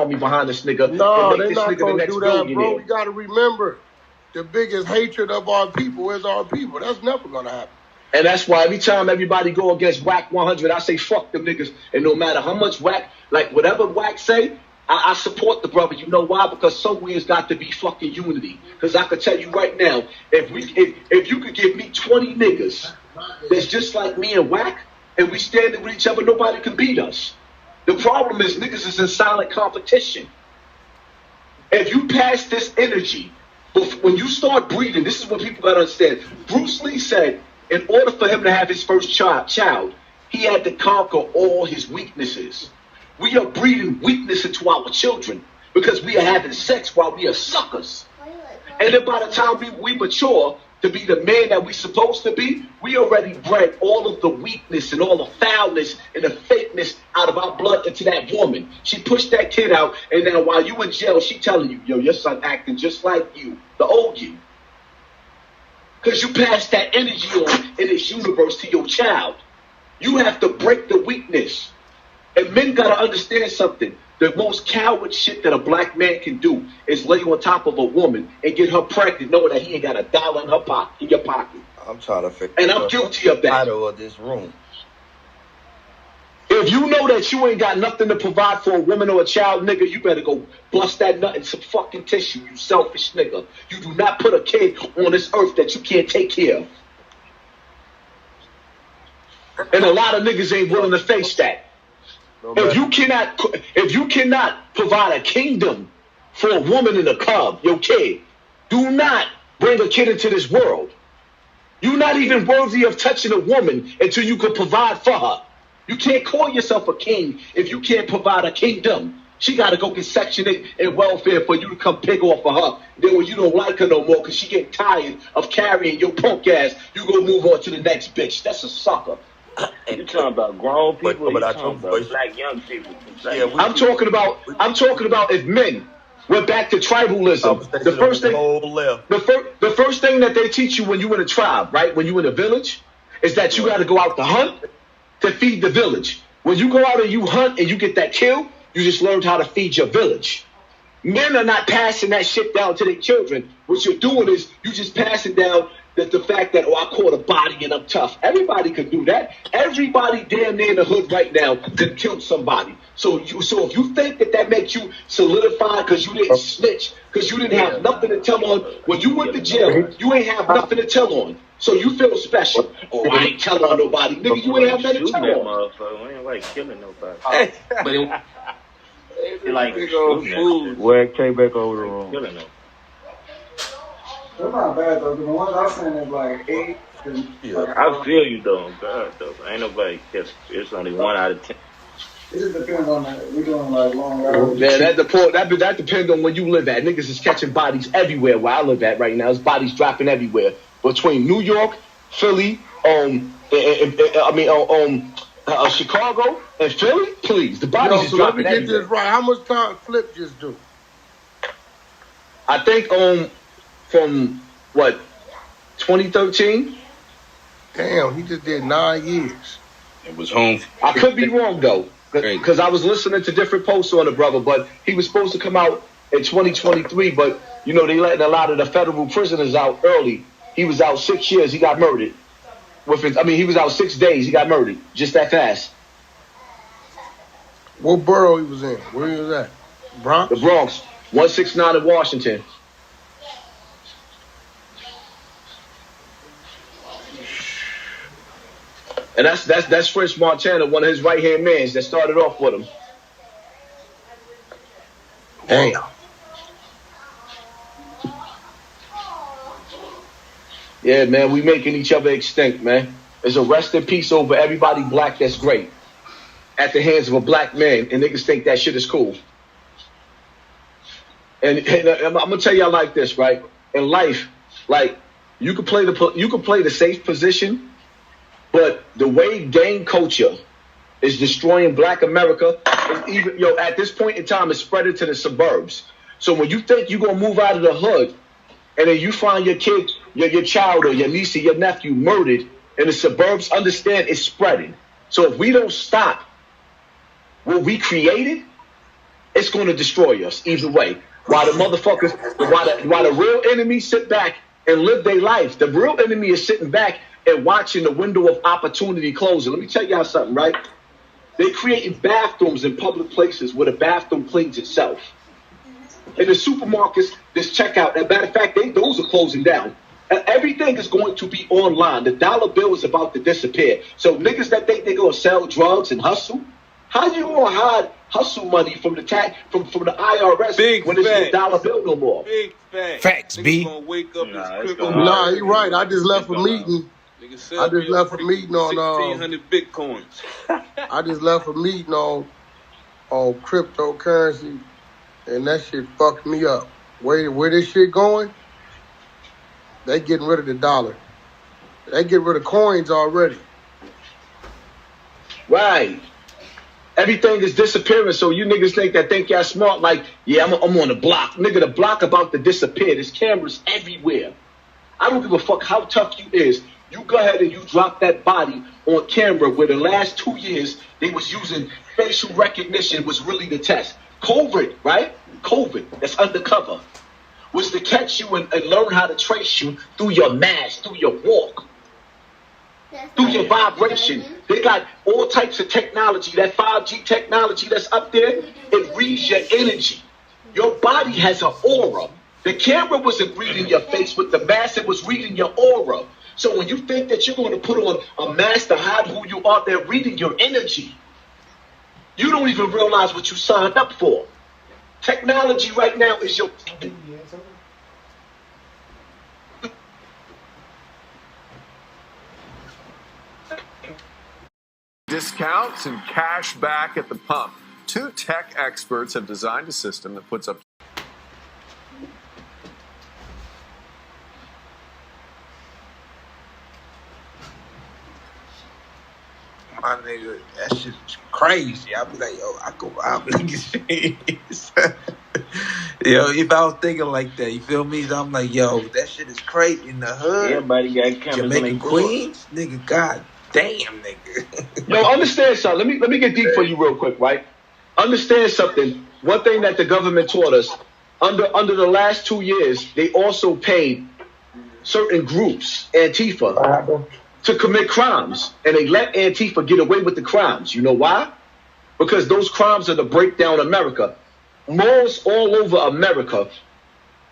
army behind this nigga. No, they're not gonna do that, bro. You gotta remember, the biggest hatred of our people is our people. That's never gonna happen. And that's why every time everybody go against Wack 100, I say fuck them niggas. And no matter how much Wack, like whatever Wack say, I support the brother. You know why? Because somewhere it's got to be fucking unity. Because I could tell you right now, if you could give me 20 niggas that's just like me and Wack, and we standing with each other, nobody can beat us. The problem is niggas is in silent competition. If you pass this energy, when you start breathing, this is what people got to understand. Bruce Lee said, in order for him to have his first child, he had to conquer all his weaknesses. We are breeding weakness into our children because we are having sex while we are suckers. And then by the time we mature to be the man that we're supposed to be, we already bred all of the weakness and all the foulness and the fakeness out of our blood into that woman. She pushed that kid out, and now while you in jail, she telling you, yo, your son acting just like you, the old you. Because you pass that energy on in this universe to your child. You have to break the weakness. And men got to understand something. The most coward shit that a black man can do is lay on top of a woman and get her pregnant knowing that he ain't got $1 in her pocket, in your pocket. I'm trying to figure and I'm guilty of that. Title of this room. If you know that you ain't got nothing to provide for a woman or a child, nigga, you better go bust that nut in some fucking tissue, you selfish nigga. You do not put a kid on this earth that you can't take care of. And a lot of niggas ain't willing to face that. If you cannot provide a kingdom for a woman and a cub, your kid, do not bring a kid into this world. You're not even worthy of touching a woman until you can provide for her. You can't call yourself a king if you can't provide a kingdom. She got to go get Section 8 and welfare for you to come pig off of her. Then when you don't like her no more because she get tired of carrying your punk ass, you go move on to the next bitch. That's a sucker. You talking about grown people? But you talking about black young people? I'm talking about if men went back to tribalism. The first thing that they teach you when you in a tribe, right? When you in a village, is that you got to go out to hunt to feed the village. When you go out and you hunt and you get that kill, you just learned how to feed your village. Men are not passing that shit down to their children. What you're doing is you just passing down the fact that, I caught a body and I'm tough. Everybody can do that. Everybody damn near in the hood right now could kill somebody. So if you think that makes you solidify because you didn't snitch, because you didn't have nothing to tell on, when you went to jail, you ain't have nothing to tell on. So you feel special. I ain't telling on nobody. Nigga, you ain't have nothing to tell on. I ain't like killing nobody. But it like food. Wack, take back over the room. Killing them. They're not bad though. The ones I've seen is like 8. I feel you though, God though. Ain't nobody catch. It's only 1 out of 10. It just depends on that. We doing like long hours. Yeah, that depends on where you live at. Niggas is catching bodies everywhere where I live at right now. There's bodies dropping everywhere. Between New York, Philly, Chicago and Philly, please. The bodies is dropping everywhere. Let me get this right. How much time Flip just do? I think from 2013. Damn, he just did 9 years. It was home. I could be wrong though, because I was listening to different posts on the brother, but he was supposed to come out in 2023, but they letting a lot of the federal prisoners out early. He was out 6 years. He got murdered. He was out 6 days. He got murdered just that fast. What borough he was in? Where he was at? Bronx? The Bronx, 169 in Washington. And that's French Montana, one of his right-hand mans that started off with him. Damn. Yeah, man, we making each other extinct, man. There's a rest in peace over everybody black that's great at the hands of a black man, and niggas think that shit is cool. And I'm gonna tell y'all like this, right? In life, like you can play the safe position. But the way gang culture is destroying black America, at this point in time, it's spreading to the suburbs. So when you think you're going to move out of the hood, and then you find your kid, your child or your niece or your nephew murdered in the suburbs, understand it's spreading. So if we don't stop what we created, it's going to destroy us either way. While the motherfuckers, while the real enemies sit back and live their life, the real enemy is sitting back and watching the window of opportunity closing. Let me tell y'all something, right? They creating bathrooms in public places where the bathroom cleans itself. In the supermarkets, this checkout, as a matter of fact, those are closing down. Everything is going to be online. The dollar bill is about to disappear. So niggas that think they're going to sell drugs and hustle, how you going to hide hustle money from the from the IRS when there's no dollar bill no more? Big fact. Facts, B. Gonna wake up Nah, you're right. I just left a meeting. I just left a meeting on 1,600 bitcoins. I just left a meeting on cryptocurrency, and that shit fucked me up. Where this shit going? They getting rid of the dollar. They get rid of coins already. Right. Everything is disappearing, so you niggas think y'all smart, like, yeah, I'm on the block. Nigga, the block about to disappear. There's cameras everywhere. I don't give a fuck how tough you is. You go ahead and you drop that body on camera where the last 2 years they was using facial recognition was really the test. COVID, right? COVID, that's undercover, was to catch you and learn how to trace you through your mask, through your walk, through your vibration. They got all types of technology. That 5G technology that's up there, it reads your energy. Your body has an aura. The camera wasn't reading your face with the mask, it was reading your aura. So when you think that you're going to put on a mask to hide who you are, they're reading your energy. You don't even realize what you signed up for. Technology right now is your... Discounts and cash back at the pump. 2 tech experts have designed a system that puts up... My nigga, that shit's crazy. I be like, yo, I go out niggas. Yo, if I was thinking like that, you feel me? I'm like, yo, that shit is crazy in the hood. Everybody got cameras Jamaican Queens, nigga, god damn, nigga. Yo, understand something. Let me get deep for you real quick, right? Understand something. One thing that the government taught us, under the last 2 years, they also paid certain groups, Antifa, to commit crimes, and they let Antifa get away with the crimes. You know why? Because those crimes are to break down America. Malls all over America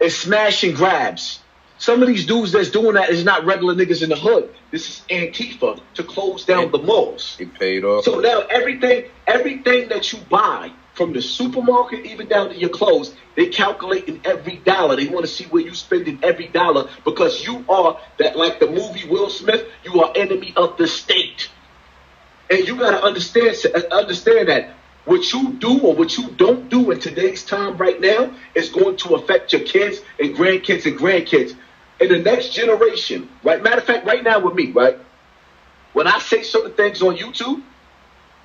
is smash and grabs. Some of these dudes that's doing that is not regular niggas in the hood. This is Antifa to close down the malls. It paid off. So now everything that you buy, from the supermarket even down to your clothes, they calculating every dollar. They want to see where you spending every dollar, because you are that, like the movie Will Smith, you are enemy of the state. And you got to understand that what you do or what you don't do in today's time right now is going to affect your kids and grandkids. In the next generation, right? Matter of fact, right now with me, right? When I say certain things on YouTube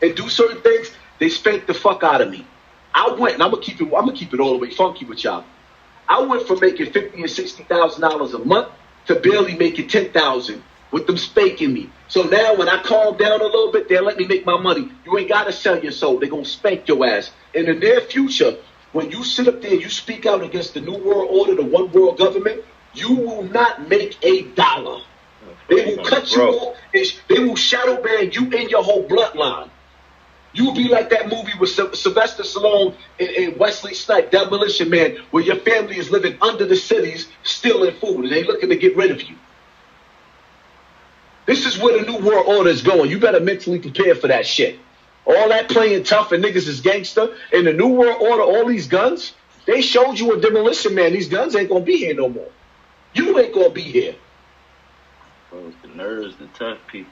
and do certain things, they spank the fuck out of me. I went, and I'm gonna keep it all the way funky with y'all. I went from making $50,000 and $60,000 a month to barely making $10,000 with them spanking me. So now when I calm down a little bit, they'll let me make my money. You ain't gotta sell your soul. They're gonna spank your ass. In the near future, when you sit up there and you speak out against the New World Order, the one world government, you will not make a dollar. They will cut you off. They will shadow ban you and your whole bloodline. You will be like that movie with Sylvester Stallone and Wesley Snipes, Demolition Man, where your family is living under the cities, stealing food, and they looking to get rid of you. This is where the New World Order is going. You better mentally prepare for that shit. All that playing tough and niggas is gangster. In the New World Order, all these guns, they showed you a Demolition Man. These guns ain't gonna be here no more. You ain't gonna be here. Well, it's the nerves, the tough people.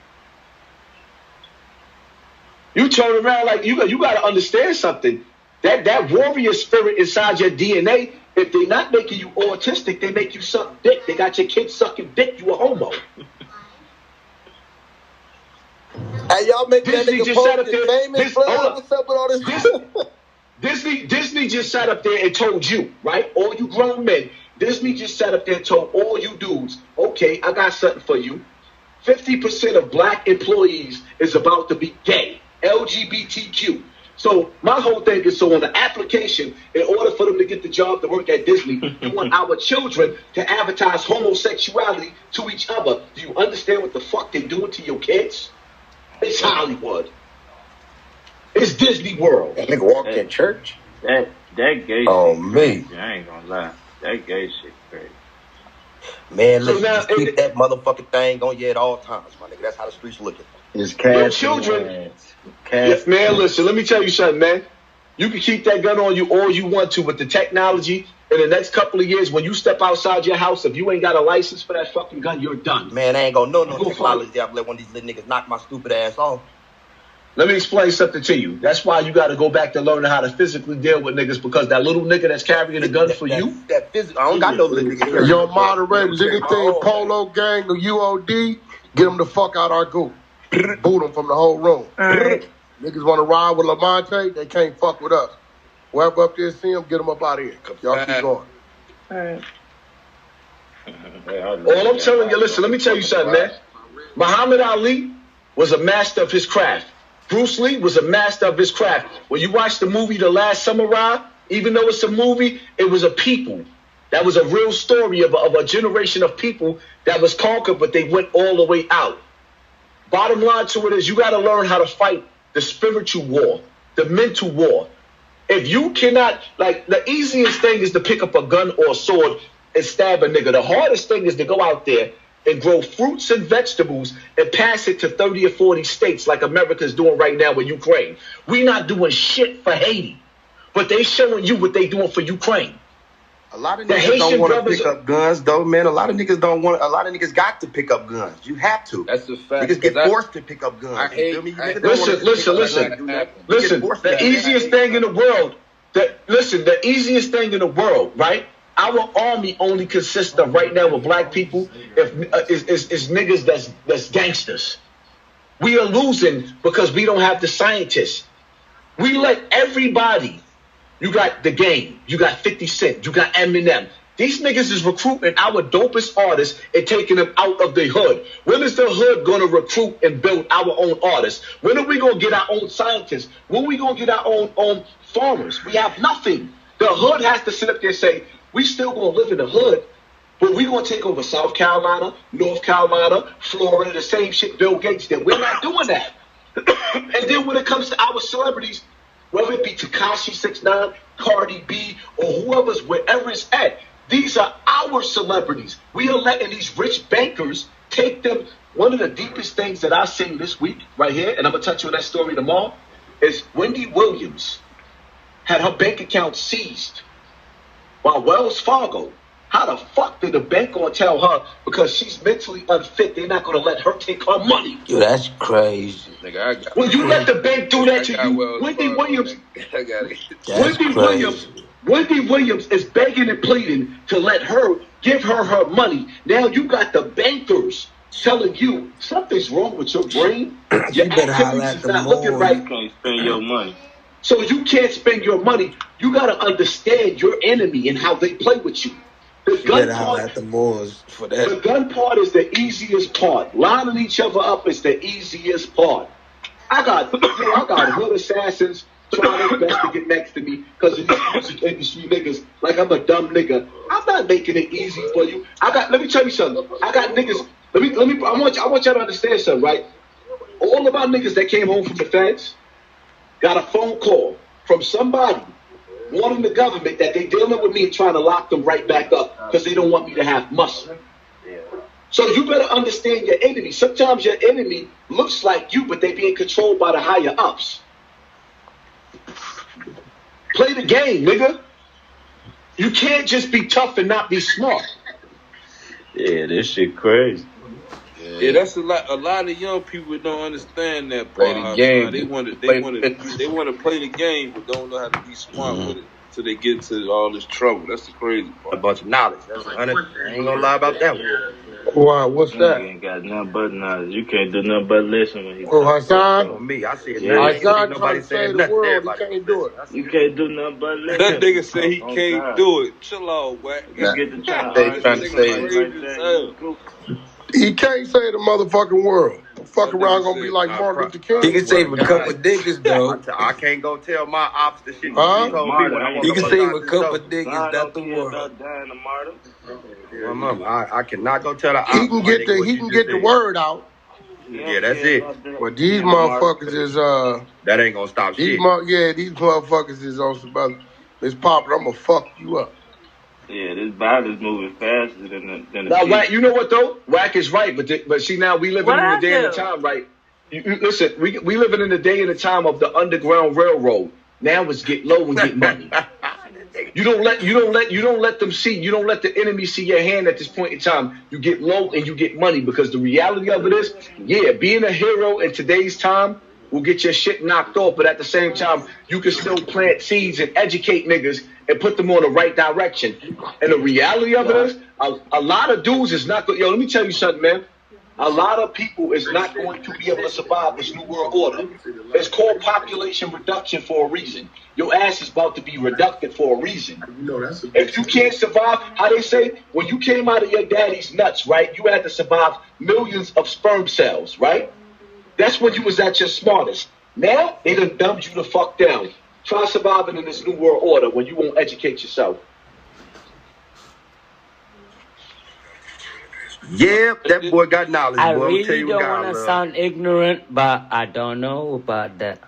You turn around like you got to understand something. That warrior spirit inside your DNA. If they're not making you autistic, they make you suck dick. They got your kids sucking dick. You a homo. Hey, y'all make that Disney nigga just sat up famous. there. What's up with all this? Disney just sat up there and told you, right? All you grown men. Disney just sat up there and told all you dudes, okay, I got something for you. 50% of black employees is about to be gay. LGBTQ. So my whole thing is, so on the application, in order for them to get the job to work at Disney, you want our children to advertise homosexuality to each other. Do you understand what the fuck they doing to your kids? It's Hollywood. It's Disney World. That nigga walked in church. That gay shit. Oh, me. I ain't gonna lie. That gay shit crazy. Man, So listen, now, just keep that motherfucking thing on you at all times, my nigga. That's how the streets looking. It's your children. Yes, man, listen, let me tell you something, man. You can keep that gun on you all you want to, but the technology in the next couple of years, when you step outside your house, if you ain't got a license for that fucking gun, you're done. Man, I ain't gonna know no technology. I'll let one of these little niggas knock my stupid ass off. Let me explain something to you. That's why you got to go back to learning how to physically deal with niggas, because that little nigga that's carrying a gun for you. That physical, I don't got no little nigga. Yo, moderators, anything Polo Gang or UOD, get them the fuck out our group. Boot them from the whole room. Right. Niggas want to ride with Lamonte, they can't fuck with us. Whoever up there see him, get them up out of here. Y'all keep going. Right. All I'm telling you, listen, let me tell you something, man. Muhammad Ali was a master of his craft. Bruce Lee was a master of his craft. When you watch the movie The Last Samurai, even though it's a movie, it was a people. That was a real story of a generation of people that was conquered, but they went all the way out. Bottom line to it is, you got to learn how to fight the spiritual war, the mental war. If you cannot, like, the easiest thing is to pick up a gun or a sword and stab a nigga. The hardest thing is to go out there and grow fruits and vegetables and pass it to 30 or 40 states like America's doing right now with Ukraine. We not doing shit for Haiti, but they showing you what they doing for Ukraine. A lot of niggas don't want to pick up guns, though, man. A lot of niggas don't want. A lot of niggas got to pick up guns. You have to. That's a fact. Niggas get forced to pick up guns. I hate. Listen. The easiest thing in the world. The easiest thing in the world, right? Our army only consists of right now with black people is niggas that's gangsters. We are losing because we don't have the scientists. We let everybody. You got The Game. You got 50 Cent. You got Eminem. These niggas is recruiting our dopest artists and taking them out of the hood. When is the hood going to recruit and build our own artists? When are we going to get our own scientists? When are we going to get our own farmers? We have nothing. The hood has to sit up there and say, we still going to live in the hood, but we're going to take over South Carolina, North Carolina, Florida, the same shit Bill Gates did. We're not doing that. And then when it comes to our celebrities, whether it be Tekashi 6ix9ine, Cardi B, or whoever's wherever it's at, these are our celebrities. We are letting these rich bankers take them. One of the deepest things that I've seen this week right here, and I'm going to touch on that story tomorrow, is Wendy Williams had her bank account seized while Wells Fargo. How the fuck did the bank gonna tell her because she's mentally unfit, they're not gonna let her take her money? Yo, that's crazy. Nigga, when you let the bank do that to you, Wendy Williams, Wendy Williams is begging and pleading to let her give her money. Now you got the bankers telling you something's wrong with your brain. Your activities is not looking right. You can't spend your money. So you can't spend your money. You got to understand your enemy and how they play with you. The gun part is the easiest part. Lining each other up is the easiest part. I got hood assassins trying their best to get next to me because of these music industry niggas. Like I'm a dumb nigga. I'm not making it easy for you. Let me tell you something. I got niggas. I want y'all to understand something, right? All of my niggas that came home from the feds got a phone call from somebody warning the government that they dealing with me and trying to lock them right back up because they don't want me to have muscle. So you better understand your enemy. Sometimes your enemy looks like you, but they being controlled by the higher ups. Play the game, nigga. You can't just be tough and not be smart. Yeah, this shit crazy. Yeah, that's a lot. A lot of young people don't understand that part. Play the game. They want to play the game, but don't know how to be smart with it. So they get into all this trouble. That's the crazy part. A bunch of knowledge. That's I ain't gonna lie about that one. Wow, what's that? You ain't got nothing but knowledge. You can't do nothing but listen when he Hassan? On me, I see it. Hassan trying to save the world. He can't do it. You can't do nothing but listen. That nigga say he can't do it. Chill out, Wack. You get the They trying to say He can't save the motherfucking world. fuck around gonna be like Martin Luther King. He can save a couple niggas though. I can't go tell my ops the shit. Huh? You told me when I He woke can up save about a this couple dope. niggas. That's the word. About dying to martyr. Well, mama, I cannot go tell the ops. He can get the word out. Yeah, that's it. But these motherfuckers is that ain't gonna stop these shit. these motherfuckers is on some other. Miss Poplar, I'm gonna fuck you up. Yeah, this battle is moving faster than the now, Wack, you know what though? Wack is right, but see now we living in the day and the time, right? Listen, we living in the day and the time of the Underground Railroad. Now it's get low and get money. You don't let them see. You don't let the enemy see your hand at this point in time. You get low and you get money because the reality of it is, yeah, being a hero in today's time will get your shit knocked off, but at the same time, you can still plant seeds and educate niggas and put them on the right direction. And the reality of it is, a lot of dudes is not going. Yo, let me tell you something, man. A lot of people is not going to be able to survive this new world order. It's called population reduction for a reason. Your ass is about to be reducted for a reason. If you can't survive, how they say, when you came out of your daddy's nuts, right, you had to survive millions of sperm cells, right? That's when you was at your smartest. Now, they done dumbed you the fuck down. Try surviving in this new world order when you won't educate yourself. Yep, that boy got knowledge. I boy. really don't want to sound ignorant, but I don't know about that.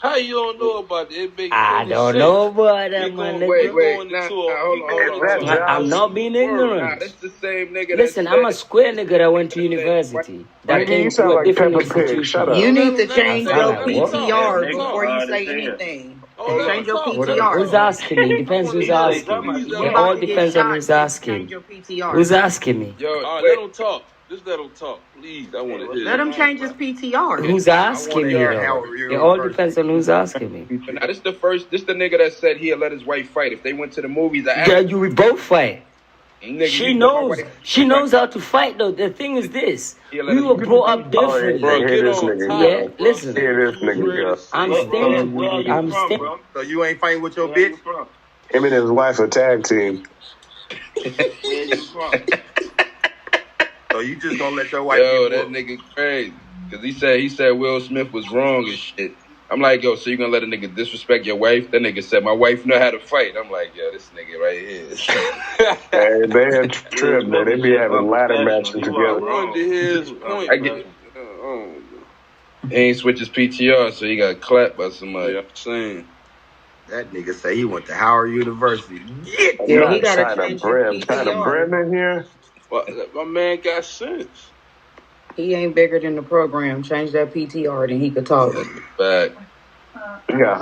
How you don't know about it? I don't know about that, my nigga. Hold on. I'm not being ignorant. That's the same nigga. Listen, I'm a square nigga that went to university. That came to a different institution. You need to change your Like, what? PTR before you say anything. Change your Who's PTR. asking me? Depends who's asking. It all depends on who's asking. Who's asking me? Yo, let him talk. Just let him talk, please. I want to hear. Let him change his PTR. Who's asking me though? It all depends on who's asking me. Now this the nigga that said he'll let his wife fight if they went to the movies. Yeah, we both fight. She knows how to fight though. The thing is this. We were brought up differently. Yeah, listen. I'm staying. So you ain't fighting with your bitch? Him and his wife a tag team. So you just gonna let your wife that nigga crazy. Cause he said Will Smith was wrong and shit. I'm like, yo, so you gonna let a nigga disrespect your wife? That nigga said my wife know how to fight. I'm like, yo, this nigga right here. Hey, they had trip, man. They be having ladder matches together. He ain't switch his PTR, so he got clapped by somebody. I'm saying. That nigga say he went to Howard University. Yeah, he gotta change his PTR. Trying to brim in here. Well, my man got sense. He ain't bigger than the program. Change that PTR, then he could talk. Back. You got